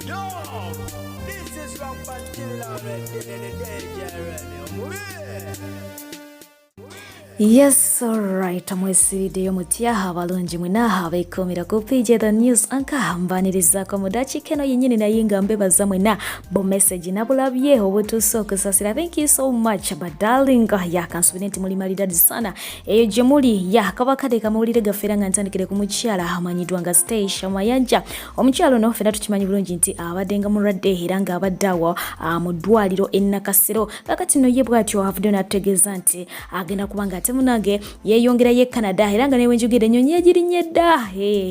Yo, this is from Pantilla in the day, Yes, alright. Amwesiridde mutya abalungi mwena abeekomera ku page the news anka mbanirizaako mu dakiika eno yennyini naye nga mbebaza mwena bo message nabulabye obutuuse okusasira. Thank you so much but darling yakansubira nti muli malidadi sana eyo gye muli yakabakade kamawulire gaffe era nga ntandikire ku mukyala amanyiddwa nga Station Mayanja. Omukyalo ono ffenna tukimanyi bulungi nti abadde nga mulwadde era nga abadde awo mu ddwaliro e Nakasero. Kakati no ye bw'atyo avudde n'atutegeeza nti agenda kubanga temunage yeyongera ye Canada era nga newe njogera ennyonyi egirinnya edda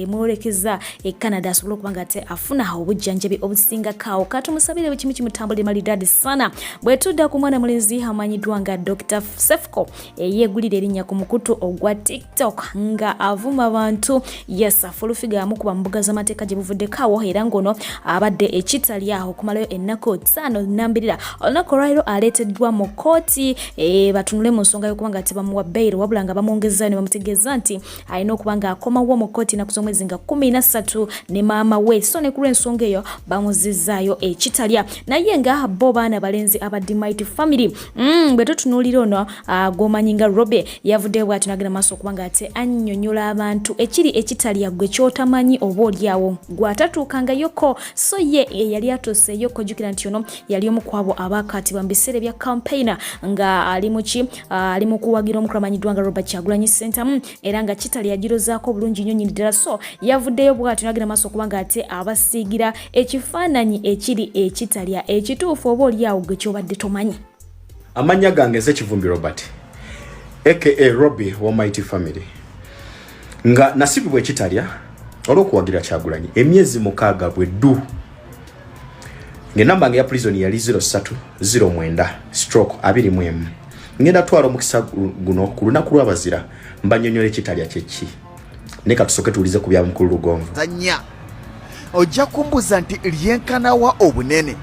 mwolekeza e Canada asobola okuba nga afuna obujjanjabi obusinga kawo. Katumusabire bwe kimu kimutambulire malidadi sana. Bwe tudda ku mwana mulenzi amanyiddwa nga Dr. Cepcho yeegulira erinnya ku mukutu ogwa TikTok nga avuma abantu. Yes, afulufiga amukuba mu mbuga z'amateeka gye buvudde kawo era ngono abadde ekitalya okumalayo ennaku 5 nnambirira. Olunaku olwaliro aleeteddwa mu kooti batunule mu nsonga y'okuba nga tebamuwa bail wabula nga bamwongezaayo ne bamutegeeza nti alina okuba nga akomawo mu kooti ennaku z'omwezi nga 13 ne maama we. So ne ku lw'ensonga eyo bamuzizaayo ekitalya naye nga bo baana balenzi aba Mighty Family. Bwe tutunuulira ono gwomanyi nga Robe yavudde bw'ati n'agenda maaso okuba nga annyonnyola abantu ekiri ekitalya gwe ky'otamanyi oba olyawo gw'atatuukangayoko. So ye yali atuuseeyo kojjukira nti ono yali omu ku abo abaakaatibwa mu biseera bya campaigner nga ali mu kuwagira omukulu amanyiddwa nga Robert Kyagulanyi Center era nga kitali yagirozaako bulungi nnyo nnyini ddala. So yavuddeyo bw'atyo n'agenda maaso okuba nga abasiigira ekifaananyi ekiri ekitalya ekituufu oba olyawo gwe ky'obadde tomanyi. Amanya gange Kivumbi Robert aka Robbie wa Mighty Family nga nasibibwa ekitalya olw'okuwagira Kyagulanyi emyezi 6 bweddu ng'enamba ya prison yali 0309/21 ngenda twala omukisa guno ku lunaku lw'abazira mbanyonyola ekitalya kyeki ne katusoke tulize ku bya mukulu Lugonvu zanya ojja kumbuza nti lyenkanawa obunene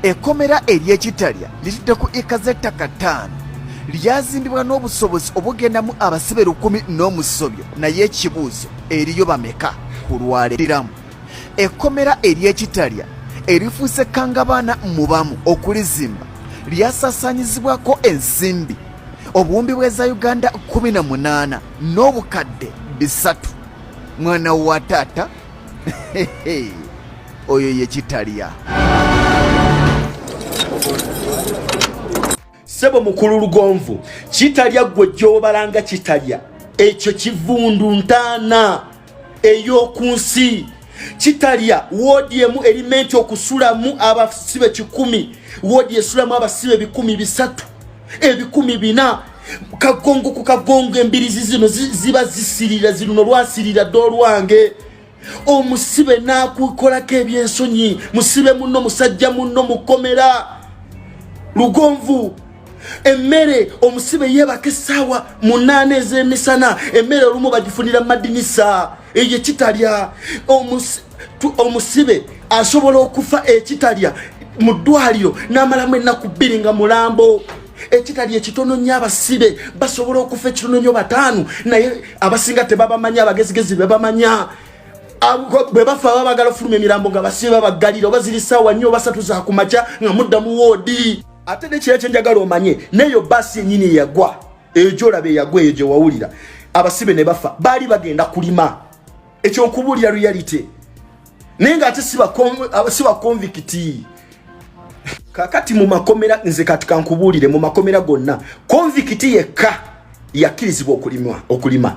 ekomera ery'ekitalya litudde ku eka z'ettaka 5 lyazimbibwa n'obusobozi obugendamu abasibe 10 n'omusobyo naye ekibuuzo eriyo bameka ku lwaliramu ekomera ery'ekitalya erifuuse kangabaana mubamu okulizimba lyasasaanyizibwako ensimbi obuwumbi bw'eza Uganda 18 n'obukadde 3. Mwana wa taata oyo ye kitalya. Sebo mukulu Lugonvu kitalya gwe gy'obalanga kitalya ekyo kivundu ntaana ey'okunsi. Kitalya wodiemu elimenti okusulamu abasibe 10 wodi esulamu abasibe 300 4 kagongo ku kagongo embirizi zino ziba zisirira ziruno lwasirira dolwange omusibe nakukolako ebyensonyi musibe muno musajja muno mukomera Lugonvu emmere omusibe yebaka essaawa 8 ez'emisana emmere olumu bagifunira madinisa eye kitalya omusibe asobola okufa ekitalya mu ddwaliro n'amalamu ennaku 2 nga mulambo. Ekitalya ekitono nnyo abasibe basobola okufa ekitono nnyo 5 naye abasinga tebabamanya abagezigezi bebamanya bwe bafa babagala ofuluma emirambo nga basibe babagalira oba ziri ssaawa 4 oba 3 za kumakya nga mudda mu woodi. Ate nekiro kyenjagala omanye neyo basi ennyini yagwa ejo olabe yagwa eyo gye wawulira abasibe ne bafa baali bagenda kulima ekyo nkubuulira reality naye nga ate siba convict. Kakati mu makomera nze kati kankubuulire mu makomera gonna convict yekka yakkirizibwa okulima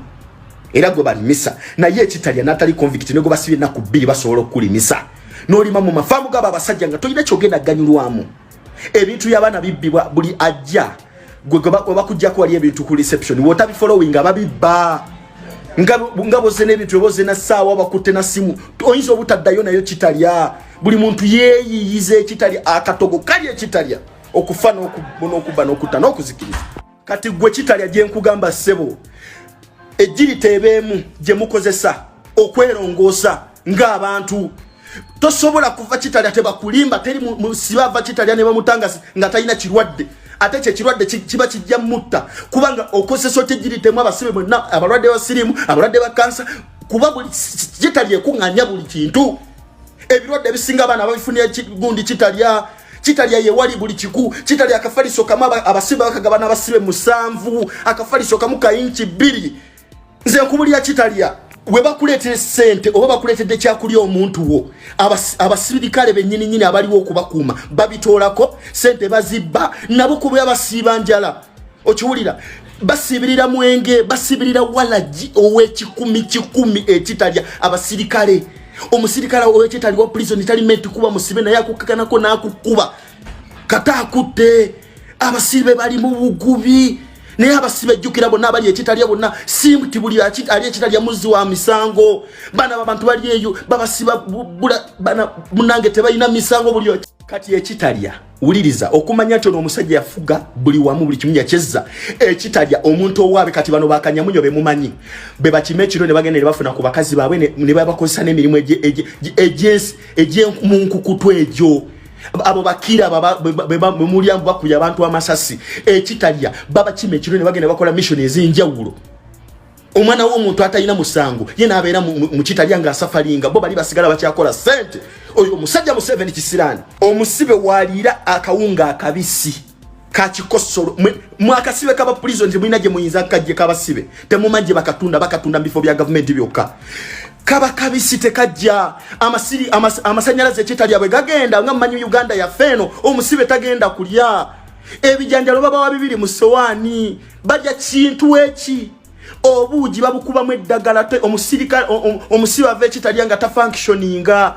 era gwe balimisa naye ekitalya n'atali convict nego basibye ennaku 2 basobola okulimisa n'olima mu mafaamu gaba abasajja nga tolina kyogenda ganyulwamu ebintu y'abaana bibbibwa buli ajja gwe bakujjako wali ebintu ku reception wotabi following ababibba nga boze n'ebintu boze na ssaawa bakutte na simu oyinza obutaddayo nayo kitalya buli muntu yeeyiyize ekitalya akatogo kali ekitalya okufa n'okubba n'okutta n'okuzikiriza. Kati gwe kitalya gye nkugamba ssebo ejjiri tebeemu gye mukozesa okwerongoosa ng'abantu tosobola kuva kitalya tebakulimba teri musibava kitalya ne bamutangasi nga talina kirwadde ate kye kirwadde kiba kijja mutta kubanga okozesa otejjiritemu abasibe bonna abalwadde ba sirimu abalwadde ba kansa kuba buli kitalya ekunganya buli kintu ebirwadde bisinga abaana ababifunira gundi kitalya ye wali buli kiku kitalya akafaliso kama abasibe bakagabana abasibe 7 akafaliso kamu ka inchi 2 nze nkubulya kitalya we bakuletera sente oba bakuletedde kyakulya omuntu wo abasibikale bennyini abaliwo okubakuuma babitoolako sente bazibba nabo kuba abasiiba njala okiwulira basibirira mwenge basibirira walaji ow'ekikumi ekitalya abasirikale omusirikale ow'ekitalya wa prison talimenti kuba musibe naye akukakanako n'akukuba kata akutte abasibe bali mu bugubi naye abasibe jjukira bonna abali ekitalya bonna simbuti buli ali ekitalya muzi wa misango bana abantu bali eyo babasiba bana munange tebalina misango buli kati ekitalya uliriza okumanya kyo n'omusajja yafuga buli wamu buli kimu yakyezza ekitalya omuntu owabe kati bano bakanyamunyo be mumanyi be bakimekiro ne bagenda ne bafuna ku bakazi baabwe ne babakozesa n'emirimu egy'enkukutu egyo abo bakira bemulyango bakuya abantu amasasi ekitalya baba kimekiro ne bagenda bakola mission ezinjawulo omwana w'omuntu atalina musango ye n'abeera mu kitalya nga asafalinga bo bali basigala bakyakola sente oyo omusajja mu 7 kisirani omusibe waliira akawunga akabisi kakikosolo mwakasibe kaba prison temulina gye muyinza kajje kabasibe temumanje bakatunda bifo bya government byokka kaba kabisi tekajja amasanyalaze ekitalya bwe gagenda nga mmanyi Uganda ya feno omusibe tagenda kulya ebijanjalo baba wabibiri mu sowani bajja kintu eki obuugi babukubamu eddagala te omusibe ava ekitalya nga tafunctioninga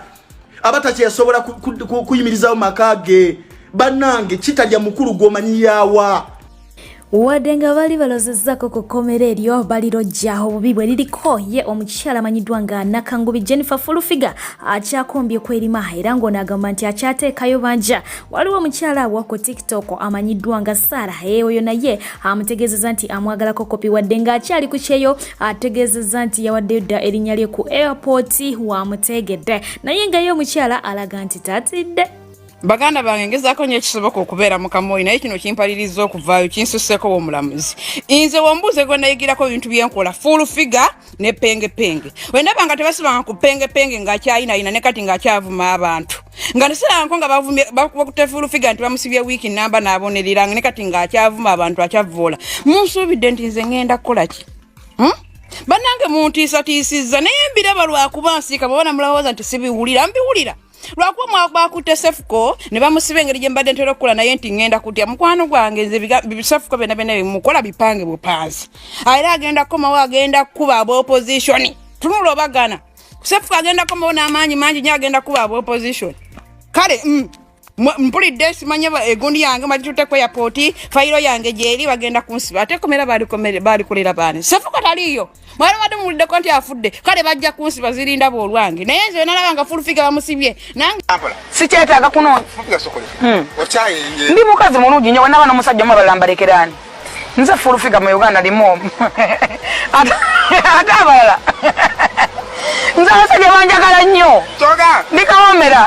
abatachi yasobola kuyimirizawo makage banange kitalya mukulu gomanyi yawa wadde nga bali balozezako ku komera eryo balirojjaho obubi bwe liriko ye omukyala amanyiddwa nga Nakangubi Jennifer Fulufiga akyakombye kwerima era ng'onagamba nti akyateekayo banja waliwo omukyala wa ku TikTok amanyiddwa nga Sarah oyo naye amutegeezezza nti amwagalako kopi wadde nga akyali ku kyeyo ategeezezza nti yawaddeyo dda erinnya lye ku airport wamutegedde naye nga ye omukyala alaga nti tatidde baganda bange ngezaako nnyo ekisoboka okubeera mu kamoyi naye kino kimpaliriza okuvaayo kinsusseko w'omulamuzi nze wombuuze gwe nayigirako ebintu byenkola Fulufiga ne pengepenge wendaba nga tebasibanga ku pengepenge ng'akyayinayina ne kati ng'akyavuma abantu nga nesiranko nga bakute Fulufiga nti bamusibye wiiki namba n'abonereranga ne kati ng'akyavuma abantu akyavoola munsuubidde nti nze ngenda kukola ki bannange muntiisatiisizza naye mbiraba lwakuba nsiika bwabona mulowooza nti sibiwulira mbiwulira lwakuba bakute Sefuko ne bamusiba engeri gye mbadde ntera okukola naye nti ngenda kutya mukwano gwange nze Sefuko byonna bimukola bipange bupanzi era agenda kukomawo agenda kukuba ab'opposition tunula obagana Sefuko agenda kukomawo n'amaanyi mangi nnyo agenda kukuba ab'opposition kale mpulidde simanye egundi yange matuteko airport fayiro yange gyeri bagenda kunsiba ate komera balikolera baani Sefuko taliyo mwana wadde muliddeko nti afudde kale bajja kunsiba zirinda bolwange naye nze nalaba nga Fulufiga bamusibye nange sikyetaaga kuno ndi mukazi mulungi nnyo wanaba n'omusajja omu abalambalekeraani nze Fulufiga mu Uganda limu ate abalala nze abasajja banjagala nnyo ndikawomera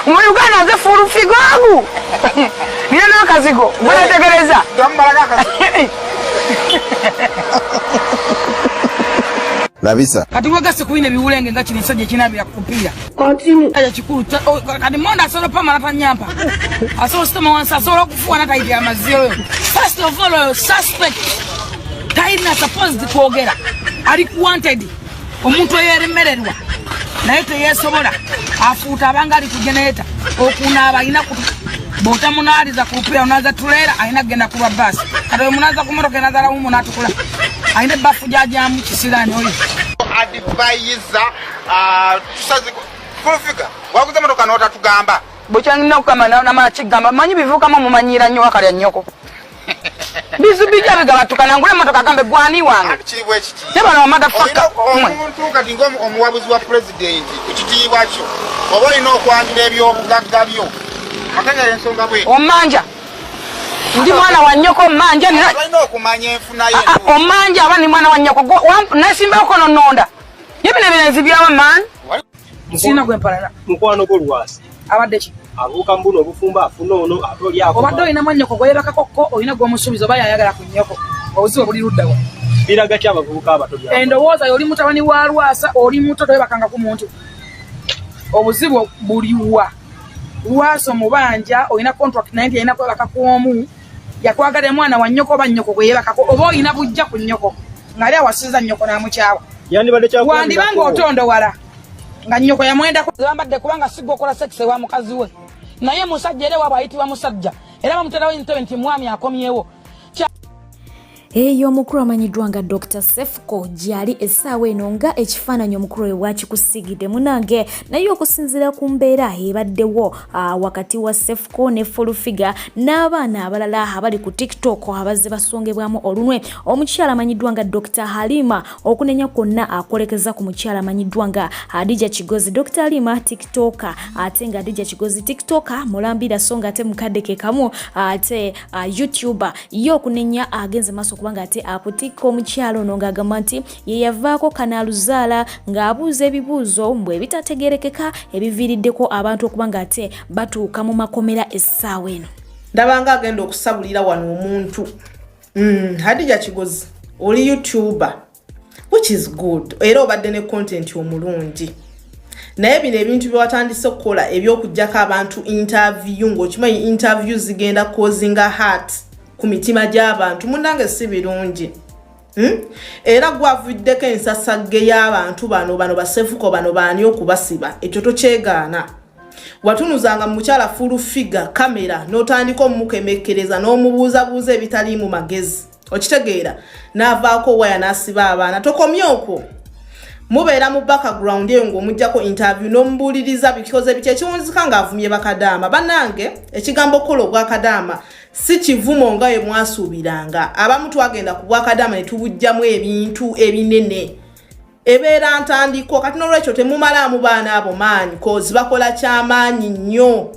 mu Uganda nze Fulufiga wangu nina n'akazigo gwenetegereza labisa kati wagase kuine biwulenge nga kino sajja kinabira kupiira aya kikulu kati monda asobola pamala tanyampa asobola sitoma wansi asobola okufuwa natayitira amaziro first of all suspect tayina supposed kwogera ali wanted omuntu eyeremererwa naye teyesobola afuuta abanga ali ku generator okunaaba alina botamunaaliza ku lupiira onaza tuleera alina kugenda kuba baasi kati omunaza ku motoka enazala wumu n'atukula alina ebbafu gyajyamu kisiraani oyo adviser tusaze Fulufiga waguze motoka n'otatugamba bukyalina okukama namala kigamba manyi bivuukamu mumanyiira nnyo wakalya nnyoko bisu bijja bigabatukana ngule motoka gambe gwani wange kiriibwa ekiti ne bano bamadafaka omuntu kati ng'omuwabuzi wa pulezidenti ku kitiibwa kyo oba olina okwanjula ebyobugagga byo makanyala ensonga bwe omanja ndi mwana wa nnyoko mmanja alina okumanya enfuna ye omanja aba ni mwana wa nnyoko nesimbako nononda ye bino ebirenzi byawa maani sirina gwempalana mukwano gwo lwasi abadde ki abuuka mbuno obufumba afuna ono ate oli ako obadde olina mwannyoko gweyebakakokko olina gw'omusuubiza oba yayagala ku nnyoko obuzibu buli luddawa biraga ki abavubuka abato byabo endowooza oli mutabani wa Lwasa oli muto toyebakanga ku muntu obuzibu buliwa lwaso mubanja olina contract naye yalina kwebaka kwomu yakwagala mwana wa nnyoko oba nnyoko gwe yebakako oba olina bujja ku nnyoko ng'ali awasiza nnyoko n'amukyawa wandibanga otondowala nga nnyoko yamwendako bambadde kubanga sigwa okola sekisi wa mukazi we naye musajja era waba ayitibwa musajja era bamuterawo entebe nti mwami akomyewo eyo omukulu amanyiddwa nga Dr. Sefco gyali essaawa eno nga ekifaananyi omukulu we bwakikusigidde munange naye okusinziira ku mbeera ebaddewo wakati wa Sefco ne Fullfigure n'abaana abalala abali ku TikTok abazze basongebwamu olunwe omukyala amanyiddwa nga Dr. Halima okunenya kwonna akolekeza ku mukyala amanyiddwa nga Adija Kigozi. Dr. Halima TikToker ate nga Adija Kigozi TikToker mulambira so nga ate mukadde ke kamu ate YouTuber yo okunenya agenze maso kubanga ate aputika omukyalo ono ng'agamba nti ye yavaako kanaaluzaala ng'abuuza ebibuuzo mbwe ebitategerekeka ebiviiriddeko abantu okuba nga ate batuuka mu makomera essaawa eno. Ndabanga agenda okusabulira wano omuntu Hadija Kigozi oli YouTuber which is good era obadde ne content omulungi naye bino ebintu byewatandise okukola ebyokuggyako abantu interview ng'okimanyi interview zigenda causinga heart ku mitima gy'abantu munange si birungi era gwavuddeko ensasagge y'abantu bano basefuko bano baani okubasiba ekyo tokyegaana watunuzanga mu mukyala Fullfigure kamera n'otandika omukemekkereza n'omubuuzabuuza ebitali mu magezi okitegeera n'avaako waya n'asiba abaana tokomye okwo mubeera mu background eyo ng'omuggyako interview n'omubuuliriza bikoze biki ekiwunzika ng'avumye bakadaama bannange ekigambo kola obwakadaama si kivumo nga ye mwasuubiranga abamu twagenda ku bwakadaama ne tubujjamu ebintu ebinene ebeera ntandiko kati n'olwekyo temumalaamu baana abo maanyi kozi bakola kyamaanyi nnyo.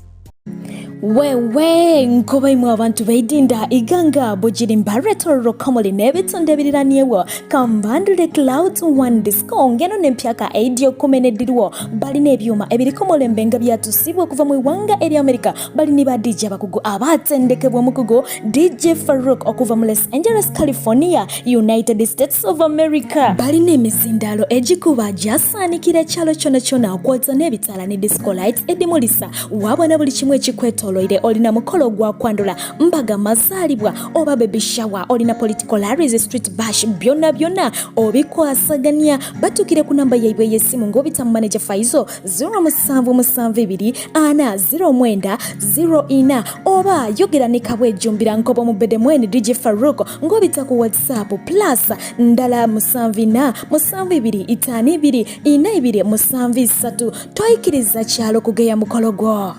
wewe nkobaimu abantu baidinda iganga bugirimba retro komole n'ebitundu ebiriraniewo kambandule cloud one disco ngeno n'empyaka edio kumeneddirwo balina ebyuma ebiriko mulembe byatusibwa okuva mu iwanga eri America balini ba DJ abakugu abatendekebwa mukugo DJ Farouk okuva mu Los Angeles California United States of America balina emizindalo egikuba jasaanikira kyalo kyona okwotsa n'ebitala ne disco lights edimulisa wabona buli kimwe ekikwetolo olina mukolo gwa kwandula mbaga mazalibwa oba baby shower olina political rallies street bash byonna obikwasaganya batukire ku namba yaibwe yesimu ngobita manager Faizo 07724090 oba yogera ne kabwe jumbira nkobo mu bede mwene DJ Farouk ngobita ku WhatsApp plus ndala musanvina musanvibiri itanibiri inaibiri musanvisatu toikiriza kyalo kugeya mukolo gwo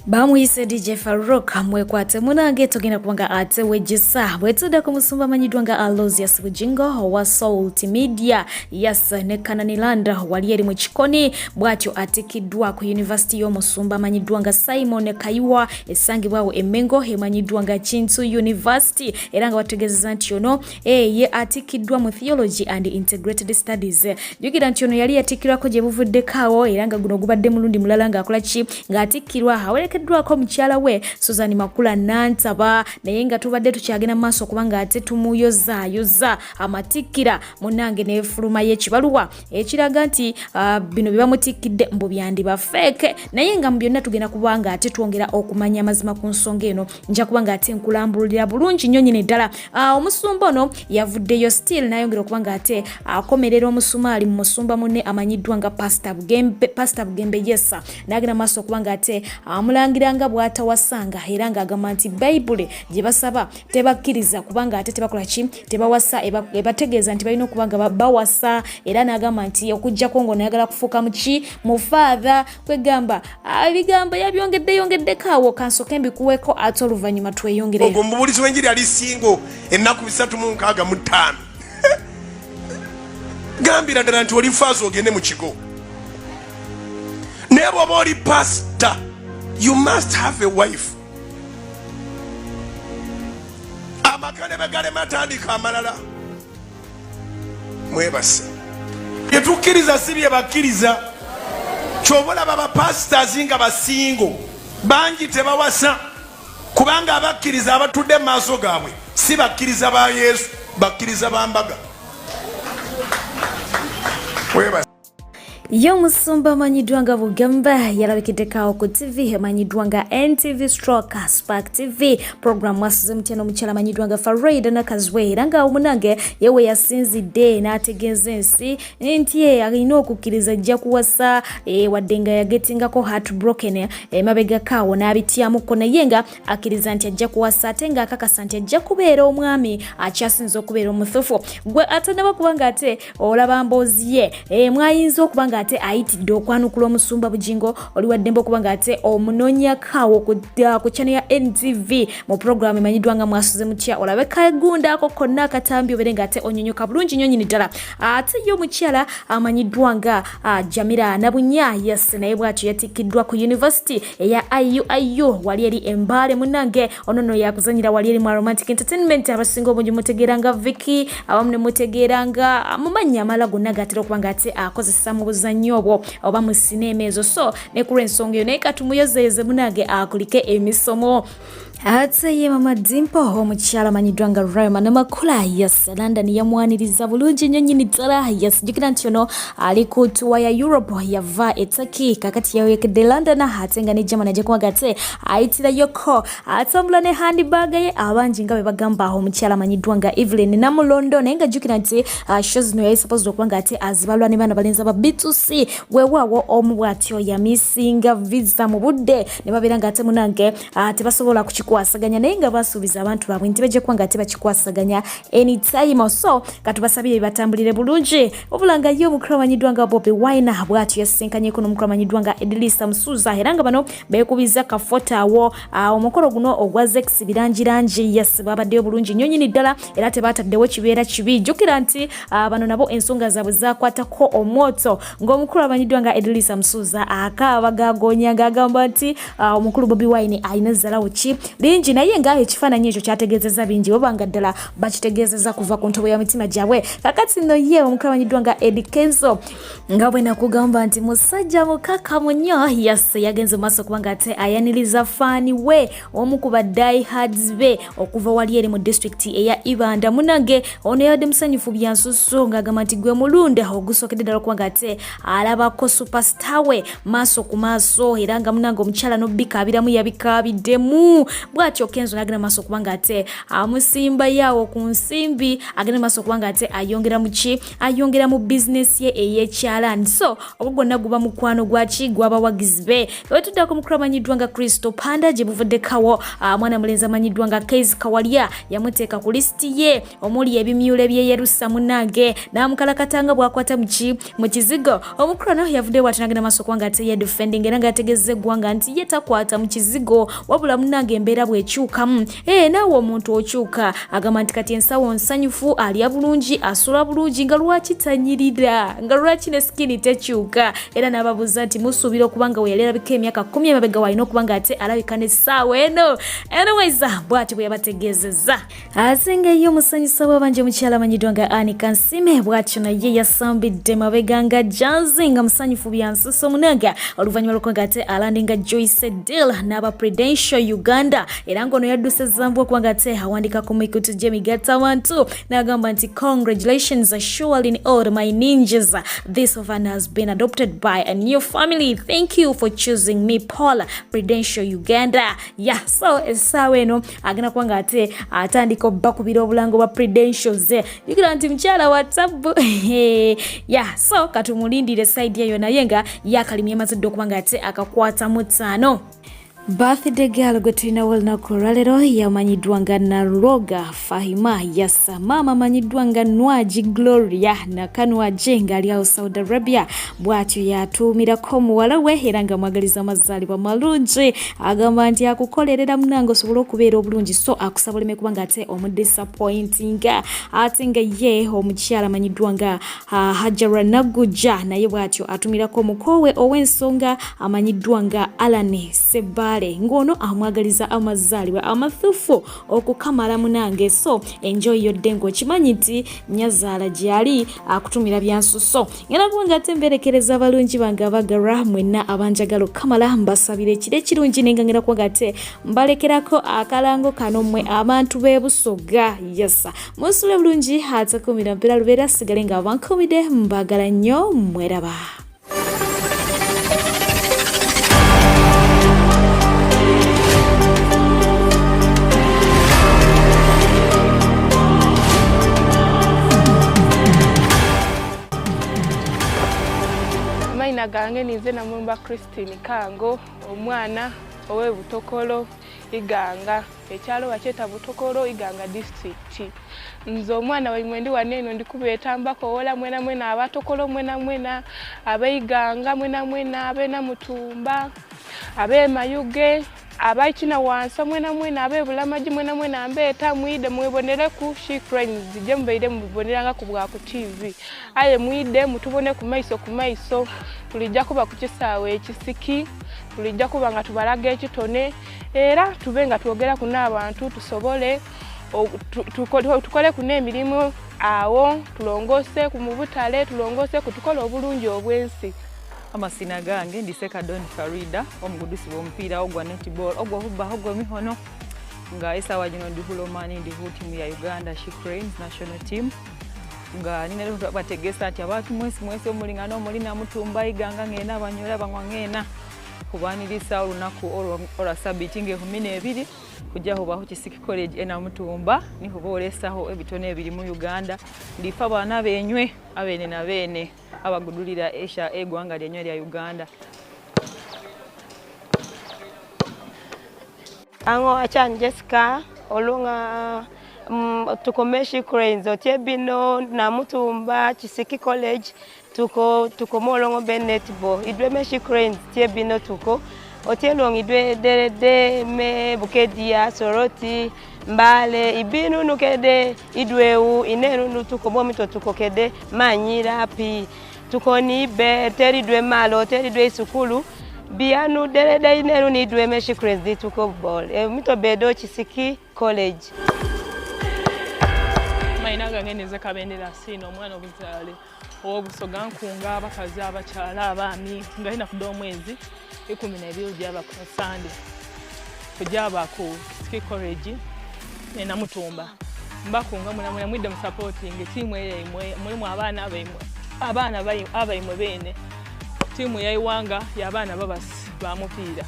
bamuyise DJ Farouk mwekwate munange togenda kubanga ate wejisa bwetuda ku musumba manyiddwa nga alojja Bugingo wa Salt Media yes ne Kananilanda wali eri mu kikoni bwatyo atikiddwa ku University y'omusumba manyiddwa nga Simon Kayiwa esangibwawo emengo emanyiddwa nga Kintu University era nga bategezeza nti ono ye atikiddwa mu Theology and Integrated Studies yugira nti ono yali yatikirwako gye buvuddekawo era nga guno gubadde mulundi mulala nga akola ki nga atikirwa kedwako mukyala we Susan Makula Nantaba naye nga tubadde tukyagenda maaso kubanga ate tumuyoza amatikira munange ne fuluma y'ekibaluwa ekiraga nti bino bibamutikidde mbu byandi ba fake naye nga byonna tugenda kubanga ate twongera okumanya amazima ku nsonga eno nja kubanga ate nkulambulira bulungi nnyo nyine ddala omusumba ono yavuddeyo still nayongera okubanga ate akomerera omusumaali mu musumba munne amanyiddwa nga Pastor Bugembe yesa nagenda maaso okubanga ate mulangiranga bwatawasanga era nga agamba nti Bible gye basaba tebakkiriza kubanga ate tebakola ki tebawasa ebategeeza nti balina okubanga bawasa era n'agamba nti okujjako ng'onayagala kufuuka muki mu father kwegamba ebigambo yabyongeddeko kansoke mbikuweko ate oluvannyuma tweyongereyo omubuulizi w'enjiri ali singo ennaku 365 gambira ddala nti oli faaso ogende mu kigo naye bw'oba oli pastor you must have a wife. Amakale matandika amalala. Mwebase. Yetukiriza sibye bakiriza. Chobola baba pastors nga basingo. Bangi tebawasa. Kubanga abakiriza abatudde maaso gaabwe. Si bakiriza ba Yesu, bakiriza bambaga. Mwebase. Yomusumba amanyiddwanga Bugamba yalabikidde ku TV amanyiddwanga NTV Stroke Spark TV program mwasuze mutya omukyala amanyiddwanga Farida Nakazwe era nga omunange yewe yasinzidde n'ategeeza ensi nti alina okukkiriza ajja kuwasa wadde nga yagetingako heartbroken mabegakaawo n'abityamuko naye nga akkiriza nti ajja kuwasa ate nga akakasa nti ajja kubeera omwami akyasinza okubeera omufufu gwe atanaba kubanga ate olaba mboozi ye mwayinza okubanga ate ayitidde okwanukula omusumba Bugingo oli waddembe okubanga ate omunonya kawo ku channel ya NTV mu program emanyiddwanga mwasuze mutya olabe kagunda ako konna akatambi obere nga ate onyonyoka bulungi nnyo nyini ddala ate yo mukyala amanyiddwanga Jamila Nabunya yes naye bwatyo yatikiddwa ku university eya IU wali eri Embeera munange onono yakuzanyira wali eri mu Aromatic Entertainment abasinga obungi mutegeranga Vicky abamu ne mutegeranga mumanya amala gonna gatera okubanga ate akozesa mu buzannyo obwo oba mu sinema ezo so ne ku lw'ensonga eyo naye katumuyozeeze munange akulike emisomo ate ye mama Dimpo omukyala amanyiddwanga Rayma namakula yes London yamwaniriza bulungi nnyo nnyini ddala yes jukira nti ono ali ku tour ya Europe yava Turkey kakati yawekedde London ate nga ne Germany ajja kuwaga ate ayitirayo ko atambula ne handbag ye abangi nga bwe bagamba omukyala amanyiddwanga Evelyn Namulondo naye nga jukira nti shows no yali supposed okubanga ate azibalwa ne baana balenzi aba B2C weewaawo omu bw'atyo yamisinga visa mu budde ne babeera nga ate munange tebasobola kukikwasaganya naye nga basuubiza abantu baabwe nti bajja kuba nga ate bakikwasaganya anytime so katubasabire batambulire bulungi obula nga ye omukulu amanyiddwanga Bobi Wine bw'atyo yasinkanyeko n'omukulu amanyiddwanga Edilisa Musuza era nga bano beekubiza kafota awo omukolo guno ogwa Zex birangirangi yes babaddeyo bulungi nnyo nnyini ddala era tebataddewo kibeera kibi jjukira nti bano nabo ensonga zaabwe zakwatako omwoto ng'omukulu amanyiddwanga Edilisa Musuza akaaba gagonya ng'agamba nti omukulu Bobi Wine alina zalawo ki lingi naye nga ekifaananyi ekyo kyategeezezza bingi obanga ddala bakitegeezezza kuva ku ntobo ya mitima gyabwe kakati nno ye omukulu amanyiddwanga Eddie Kenzo nga bwe nakugamba nti musajja mukakamu nnyo yes yagenze mu maaso kubanga ate ayaniriza faani we omu ku badiehards be okuva wali eri mu district eya Ibanda munange ono yabadde musanyufu byansusso ng'agamba nti gwe mulunda ogusookedde ddala okubanga ate alabako superstar we maaso ku maaso era nga munange omukyala n'obbikaabiramu yabikaabiddemu bwatyo Kenzo n'agenda maaso kubanga ate amusimba yawo ku nsimbi agenda maaso kubanga ate ayongera mu business ye ey'ekyalani so obwo gwonna guba mukwano gwaki gw'abawagizi be wetuddako mukulu amanyiddwanga Kristo Panda gye buvuddekawo mwana mulenzi amanyiddwanga Kaiz Kawalya yamuteeka ku lisiti ye omuli ebimyule byeyerusa munange n'amukalakatanga bw'akwata mu kizigo omukulu ono yavuddeyo bw'atyo n'agenda maaso kubanga ate ye defending era ng'ategeeza eggwanga nti ye takwata mu kizigo wabula munange embeera bw'ekyukamu naawe omuntu okyuka agamba nti kati ensawo nsanyufu alya bulungi asula bulungi nga lwaki tanyirira nga lwaki ne skini tekyuka era n'ababuuza nti musuubira okubanga we yali alabika emyaka 10 emabega walina okubanga ate alabika n'essaawa eno anyways bw'ati bwe yabategeezezza ate nga ye omusanyusa bw'abanje omukyala amanyiddwanga Annie Kansime bw'atyo naye yasambidde mabega nga Janzi nga musanyufu byansuso munanga oluvannyuma lw'okubanga ate alandinga Joyce Deal n'aba Prudential Uganda era ngono yadduse zambu okubanga ate awandikako mu ikutu gy'emigatta abantu n'agamba nti congratulations surely in all my ninjas this one has been adopted by a new family thank you for choosing me Paul Prudential Uganda so essaawa eno agenda kubanga ate atandika obbakubira obulango bwa Prudentials yukira nti mukyala WhatsApp so katumulindire side eyo naye nga yakalimye amazidde okubanga ate akakwatamu 5 birthday girl gwe tulina olunaku olwaleero yamanyiddwanga Naroga Fahima yasa maama amanyiddwanga Nwaji Gloria Nakanwaje ng'ali awo Saudi Arabia bw'atyo yatuumirako muwala we era nga mwagaliza amazaalibwa malungi agamba nti akukolerera munange osobola okubeera obulungi so akusaba oleme kubanga ate omudisappointinga ate nga ye omukyala amanyiddwanga Hajara Naguja naye bw'atyo atumirako mukowe ow'ensonga amanyiddwanga Alane Seba ngono amwagaliza amazaalibwa amathufu okukamala munange so enjoy yodde ng'okimanyi nti nyazaala gyali akutumira byansuso ngenda kubanga ate mberekereza abalungi bange abagara mwenna abanjagala okukamala mbasabire ekiro ekirungi naye nga ngenda kubanga ate mbalekerako akalango kano mmwe abantu b'ebusoga yesa musule bulungi ate kumira mpeera lubeera sigale nga abankomide mbagala nnyo mweraba gange nize namwemba Christine Kango omwana owe Butokolo iganga ekyalo bakyeta Butokolo iganga district nzo omwana waimwendi waneno ndikubetambako ola mwena abatokolo mwena abeiganga mwena abena mutumba abe mayuge abachina wansa mwena abe bulamaji mwena ambeta mwide mwebonere ku Shikrangs jembeide muboneranga kubwa ku TV aye mwide mutubone ku maiso tulijja kuba ku kisaawe ekisiki tulijja kuba nga tubalaga ekitone era tubenga twogera ku n'abantu tusobole tukole ku n'emirimu awo tulongose ku mubutale tulongose kutukola obulungi obwensi. Amasina gange ndiseka Don Farida omugudusi w'omupiira ogwa netball ogwa mihono nga esawa gino ndihulomani ndihu timu ya Uganda Shikrangs national team nga ninero bategesa ati abantu mwesi omulingano omulina mutumba iganga ngena abanyola bangwangena kubanirisa olunaku olwa sabiti nge 12 kujaho baho Kisiki College ena mutumba niho bolesaho ebitone ebiri mu Uganda ndifa bana benywe abene na bene abagudulira esha egwanga lyenywe lya Uganda. Ango achan Jessica olunga tukome Shikrangs otyebino na mutumba Kisiki College tuko molongo be netball idwe me Shikrangs tyebino tuko otyelong idwe derede me bukedia soroti mbale ibinu nukede idweu inenu tuko bomito tuko kede manyira pi tuko ni be teridwe malo teridwe sukulu bianu derede inenu ni idwe me Shikrangs tuko ball mito bedo Kisiki College. Mainaga ngeneze kabendera sino omwana obuzale obusoga nkunga abakazi abakyala abaami ngaina kudo mwezi 12 gyaba ku Sunday kujaba ku Kisiki College ena mutumba mbakunga muna mwide mu supporting team eyimwe mulimu abana abayimwe bene team yayiwanga yabana babasi ba mupiira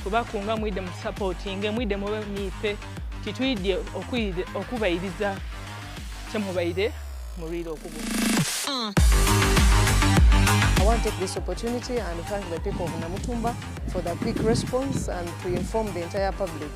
kubakunga mwide mu supporting mwide mu nife kitwidye okubayiriza chemubaide muriro okugo. I want to take this opportunity and thank the people of Namutumba for the quick response and to inform the entire public